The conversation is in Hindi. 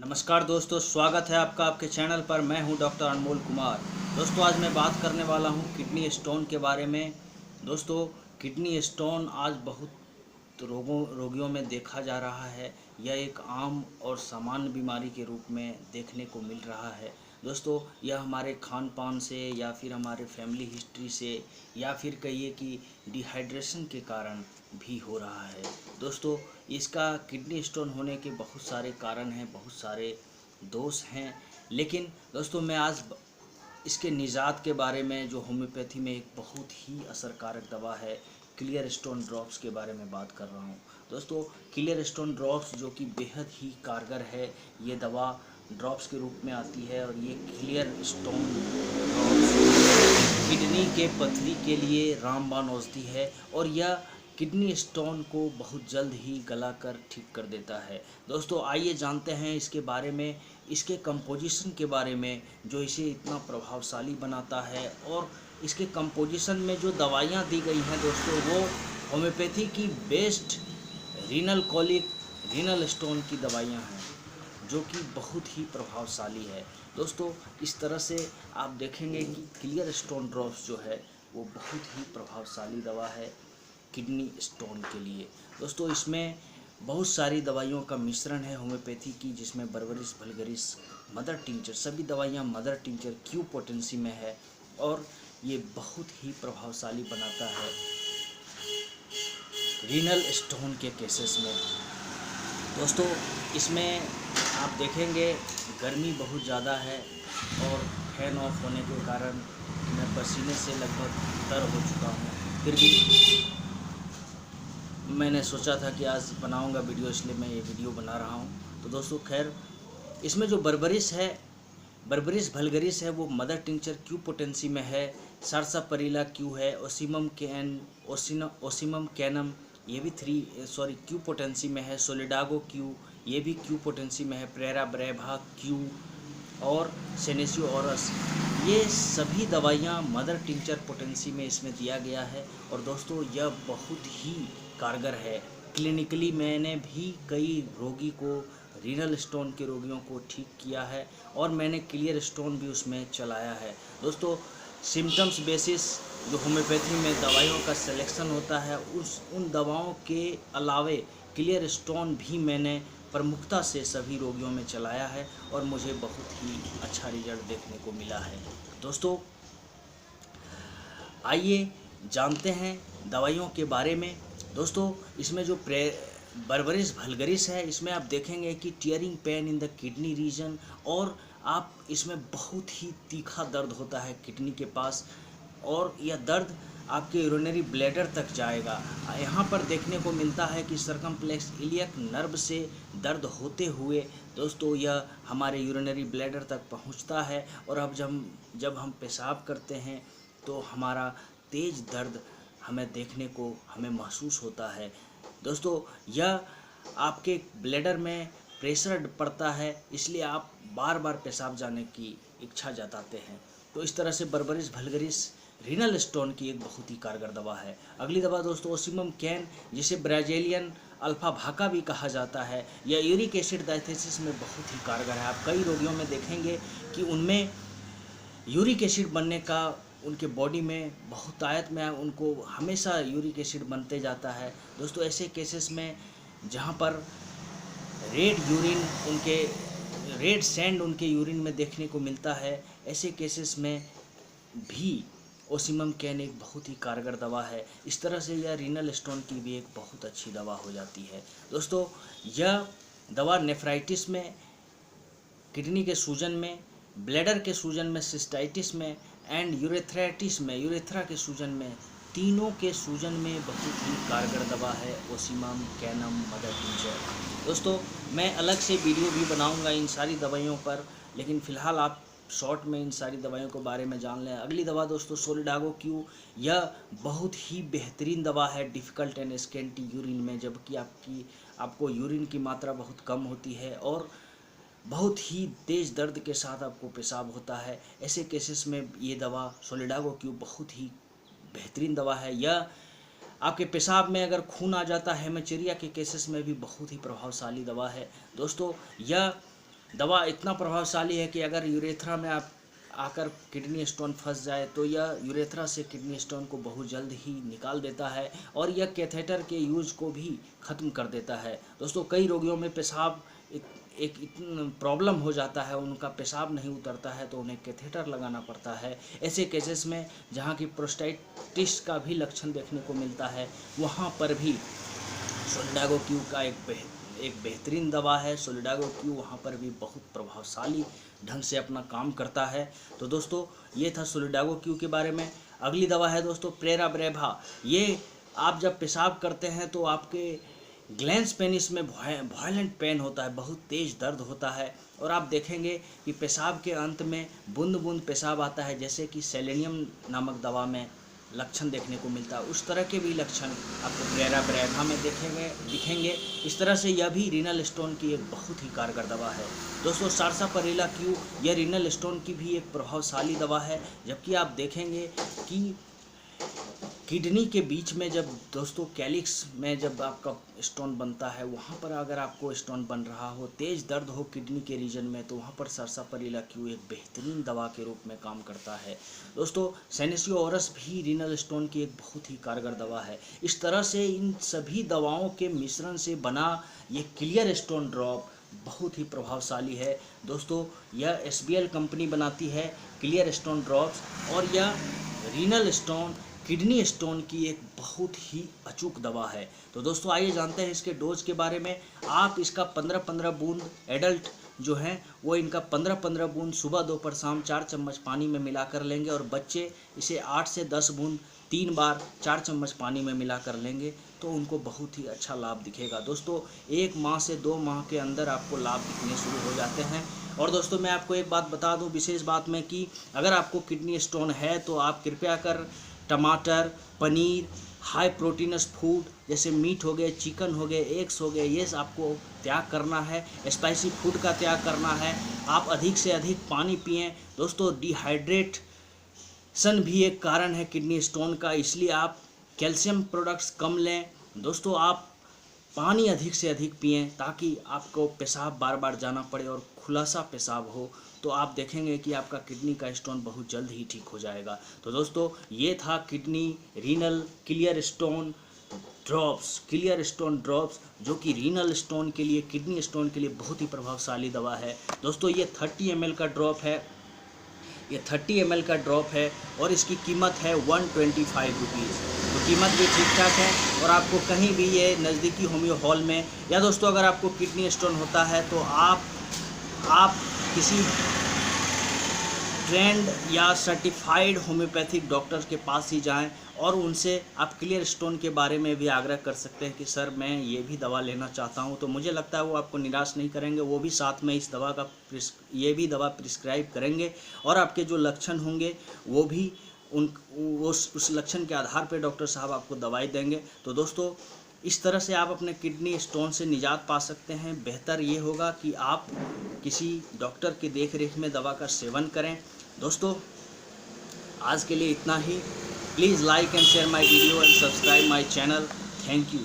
नमस्कार दोस्तों, स्वागत है आपका आपके चैनल पर। मैं हूं डॉक्टर अनमोल कुमार। दोस्तों, आज मैं बात करने वाला हूं किडनी स्टोन के बारे में। दोस्तों, किडनी स्टोन आज बहुत रोगियों में देखा जा रहा है। यह एक आम और सामान्य बीमारी के रूप में देखने को मिल रहा है। दोस्तों, यह हमारे खान पान से या फिर हमारे फैमिली हिस्ट्री से या फिर कहिए कि डिहाइड्रेशन के कारण भी हो रहा है। दोस्तों, इसका किडनी स्टोन होने के बहुत सारे कारण हैं, बहुत सारे दोष हैं। लेकिन दोस्तों, मैं आज इसके निजात के बारे में, जो होम्योपैथी में एक बहुत ही असरकारक दवा है, क्लियर स्टोन ड्रॉप्स के बारे में बात कर रहा हूँ। दोस्तों, क्लियर स्टोन ड्रॉप्स जो कि बेहद ही कारगर है, ये दवा ड्रॉप्स के रूप में आती है और ये क्लियर स्टोन ड्रॉप्स किडनी के पथरी के लिए रामबाण औषधि है और यह किडनी स्टोन को बहुत जल्द ही गलाकर ठीक कर देता है। दोस्तों, आइए जानते हैं इसके बारे में, इसके कंपोजिशन के बारे में, जो इसे इतना प्रभावशाली बनाता है। और इसके कंपोजिशन में जो दवाइयाँ दी गई हैं दोस्तों, वो होम्योपैथी की best renal colic, renal stone की दवाइयाँ हैं, जो कि बहुत ही प्रभावशाली है। दोस्तों, इस तरह से आप देखेंगे कि क्लियर स्टोन ड्रॉप्स जो है वो बहुत ही प्रभावशाली दवा है किडनी स्टोन के लिए। दोस्तों, इसमें बहुत सारी दवाइयों का मिश्रण है होम्योपैथी की, जिसमें बर्बरिस, वल्गरिस, मदर टिंचर, सभी दवाइयाँ मदर टिंचर क्यू पोटेंसी में है और ये बहुत ही प्रभावशाली बनाता है रीनल स्टोन के केसेस में। दोस्तों, इसमें आप देखेंगे गर्मी बहुत ज़्यादा है और फैन ऑफ होने के कारण मैं पसीने से लगभग तर हो चुका हूँ। फिर भी मैंने सोचा था कि आज बनाऊंगा वीडियो, इसलिए मैं ये वीडियो बना रहा हूँ। तो दोस्तों, खैर, इसमें जो बर्बरिस है, बर्बरिस वल्गरिस है, वो मदर टिंचर क्यू पोटेंसी में है। सारसापरिला क्यू है, ओसिमम कैनम ये भी क्यू पोटेंसी में है। सोलिडागो क्यू ये भी क्यू पोटेंसी में है। प्रेरा ब्रेभा क्यू और सेनेसियो औरस, ये सभी दवाइयाँ मदर टिंचर पोटेंसी में इसमें दिया गया है। और दोस्तों, यह बहुत ही कारगर है। क्लिनिकली मैंने भी कई रोगी को, रीनल स्टोन के रोगियों को ठीक किया है और मैंने क्लियर स्टोन भी उसमें चलाया है। दोस्तों, सिम्टम्स बेसिस जो होम्योपैथी में दवाइयों का सिलेक्शन होता है, उन दवाओं के अलावे क्लियर स्टोन भी मैंने प्रमुखता से सभी रोगियों में चलाया है और मुझे बहुत ही अच्छा रिजल्ट देखने को मिला है। दोस्तों, आइए जानते हैं दवाइयों के बारे में। दोस्तों, इसमें जो बर्बरिस वल्गरिस है, इसमें आप देखेंगे कि tearing pain in the kidney region, और आप इसमें बहुत ही तीखा दर्द होता है किडनी के पास और यह दर्द आपके यूरिनरी ब्लैडर तक जाएगा। यहाँ पर देखने को मिलता है कि सर्कम्प्लेक्स इलियक नर्व से दर्द होते हुए दोस्तों यह हमारे यूरिनरी ब्लैडर तक पहुँचता है और अब जब हम पेशाब करते हैं तो हमारा तेज़ दर्द हमें महसूस होता है। दोस्तों, यह आपके ब्लैडर में प्रेशर पड़ता है, इसलिए आप बार बार पेशाब जाने की इच्छा जताते हैं। तो इस तरह से बर्बरिस वल्गरिस रीनल स्टोन की एक बहुत ही कारगर दवा है। अगली दवा दोस्तों ओसिमम कैन, जिसे ब्राज़ीलियन अल्फा भाका भी कहा जाता है। यह यूरिक एसिड डायथेसिस में बहुत ही कारगर है। आप कई रोगियों में देखेंगे कि उनमें यूरिक एसिड बनने का, उनके बॉडी में बहुतायत में उनको हमेशा यूरिक एसिड बनते जाता है। दोस्तों, ऐसे केसेस में जहाँ पर रेड सैंड उनके यूरिन में देखने को मिलता है, ऐसे केसेस में भी ओसिमम कैन एक बहुत ही कारगर दवा है। इस तरह से यह रीनल स्टोन की भी एक बहुत अच्छी दवा हो जाती है। दोस्तों, यह दवा नेफ्राइटिस में, किडनी के सूजन में, ब्लैडर के सूजन में, सिस्टाइटिस में एंड यूरेथ्राइटिस में, यूरेथ्रा के सूजन में, तीनों के सूजन में बहुत ही कारगर दवा है ओसिमम कैनम मदर टिंचर। दोस्तों, मैं अलग से वीडियो भी बनाऊंगा इन सारी दवाइयों पर, लेकिन फ़िलहाल आप शॉर्ट में इन सारी दवाइयों के बारे में जान लें। अगली दवा दोस्तों सोलिडागो क्यू, यह बहुत ही बेहतरीन दवा है डिफ़िकल्ट एंड स्केंटी यूरिन में, जबकि आपको यूरिन की मात्रा बहुत कम होती है और बहुत ही तेज़ दर्द के साथ आपको पेशाब होता है। ऐसे केसेस में ये दवा सोलिडागो क्यू बहुत ही बेहतरीन दवा है। यह आपके पेशाब में अगर खून आ जाता है, हेमेचुरिया के केसेस में भी बहुत ही प्रभावशाली दवा है। दोस्तों, यह दवा इतना प्रभावशाली है कि अगर यूरेथ्रा में आप आकर किडनी स्टोन फंस जाए तो यह यूरेथ्रा से किडनी स्टोन को बहुत जल्द ही निकाल देता है और यह कैथेटर के यूज को भी ख़त्म कर देता है। दोस्तों, कई रोगियों में पेशाब एक प्रॉब्लम हो जाता है, उनका पेशाब नहीं उतरता है तो उन्हें कैथेटर लगाना पड़ता है। ऐसे केसेस में जहाँ की प्रोस्टेटिस का भी लक्षण देखने को मिलता है, वहाँ पर भी सोलिडागो क्यू का एक बेहतरीन दवा है। सोलिडागो क्यू वहाँ पर भी बहुत प्रभावशाली ढंग से अपना काम करता है। तो दोस्तों, ये था सोलिडागो क्यू के बारे में। अगली दवा है दोस्तों प्रेराब्रेभा। ये आप जब पेशाब करते हैं तो आपके ग्लैंस पेनिस में वायलेंट पेन होता है, बहुत तेज़ दर्द होता है और आप देखेंगे कि पेशाब के अंत में बूंद बूंद पेशाब आता है, जैसे कि सेलेनियम नामक दवा में लक्षण देखने को मिलता है। उस तरह के भी लक्षण आपको प्रेराब्रेभा में दिखेंगे। इस तरह से यह भी रीनल स्टोन की एक बहुत ही कारगर दवा है। दोस्तों, सारसापारेला क्यू यह रीनल स्टोन की भी एक प्रभावशाली दवा है। जबकि आप देखेंगे कि किडनी के बीच में जब दोस्तों कैलिक्स में जब आपका स्टोन बनता है, वहाँ पर अगर आपको स्टोन बन रहा हो, तेज़ दर्द हो किडनी के रीजन में, तो वहाँ पर सारसापारेला क्यू एक बेहतरीन दवा के रूप में काम करता है। दोस्तों, सेनेसियो औरस भी रीनल स्टोन की एक बहुत ही कारगर दवा है। इस तरह से इन सभी दवाओं के मिश्रण से बना ये क्लियर स्टोन ड्रॉप बहुत ही प्रभावशाली है। दोस्तों, यह SBL कंपनी बनाती है क्लियर स्टोन ड्रॉप्स और यह रीनल स्टोन किडनी स्टोन की एक बहुत ही अचूक दवा है। तो दोस्तों, आइए जानते हैं इसके डोज के बारे में। आप इसका 15-15 बूंद एडल्ट जो हैं वो इनका 15-15 बूंद सुबह दोपहर शाम 4 चम्मच पानी में मिलाकर लेंगे और बच्चे इसे 8 से 10 बूंद 3 बार 4 चम्मच पानी में मिलाकर लेंगे तो उनको बहुत ही अच्छा लाभ दिखेगा। दोस्तों, 1 माह से 2 माह के अंदर आपको लाभ दिखने शुरू हो जाते हैं। और दोस्तों, मैं आपको एक बात बता दूं विशेष बात में कि अगर आपको किडनी स्टोन है तो आप कृपया कर टमाटर, पनीर, हाई प्रोटीनस फूड जैसे मीट हो गए, चिकन हो गए, एग्स हो गए, ये आपको त्याग करना है। स्पाइसी फूड का त्याग करना है। आप अधिक से अधिक पानी पिएं। दोस्तों, डिहाइड्रेशन भी एक कारण है किडनी स्टोन का, इसलिए आप कैल्शियम प्रोडक्ट्स कम लें। दोस्तों, आप पानी अधिक से अधिक पिएं ताकि आपको पेशाब बार बार जाना पड़े और खुलासा पेशाब हो, तो आप देखेंगे कि आपका किडनी का स्टोन बहुत जल्द ही ठीक हो जाएगा। तो दोस्तों, ये था kidney renal clear stone drops जो कि रीनल स्टोन के लिए, किडनी स्टोन के लिए बहुत ही प्रभावशाली दवा है। दोस्तों, ये 30 ml का ड्रॉप है। ये 30 ml का ड्रॉप है और इसकी कीमत है 125 रुपीज़। तो कीमत भी ठीक ठाक है और आपको कहीं भी ये नज़दीकी होम्यो हॉल में, या दोस्तों अगर आपको किडनी स्टोन होता है तो आप किसी ट्रेंड या सर्टिफाइड होम्योपैथिक डॉक्टर के पास ही जाएं और उनसे आप क्लियर स्टोन के बारे में भी आग्रह कर सकते हैं कि सर मैं ये भी दवा लेना चाहता हूं। तो मुझे लगता है वो आपको निराश नहीं करेंगे, वो भी साथ में इस दवा का ये भी दवा प्रिस्क्राइब करेंगे और आपके जो लक्षण होंगे वो भी उस लक्षण के आधार पर डॉक्टर साहब आपको दवाई देंगे। तो दोस्तों, इस तरह से आप अपने किडनी स्टोन से निजात पा सकते हैं। बेहतर ये होगा कि आप किसी डॉक्टर की देखरेख में दवा का सेवन करें। दोस्तों, आज के लिए इतना ही। Please like and share my video and subscribe my channel. Thank you.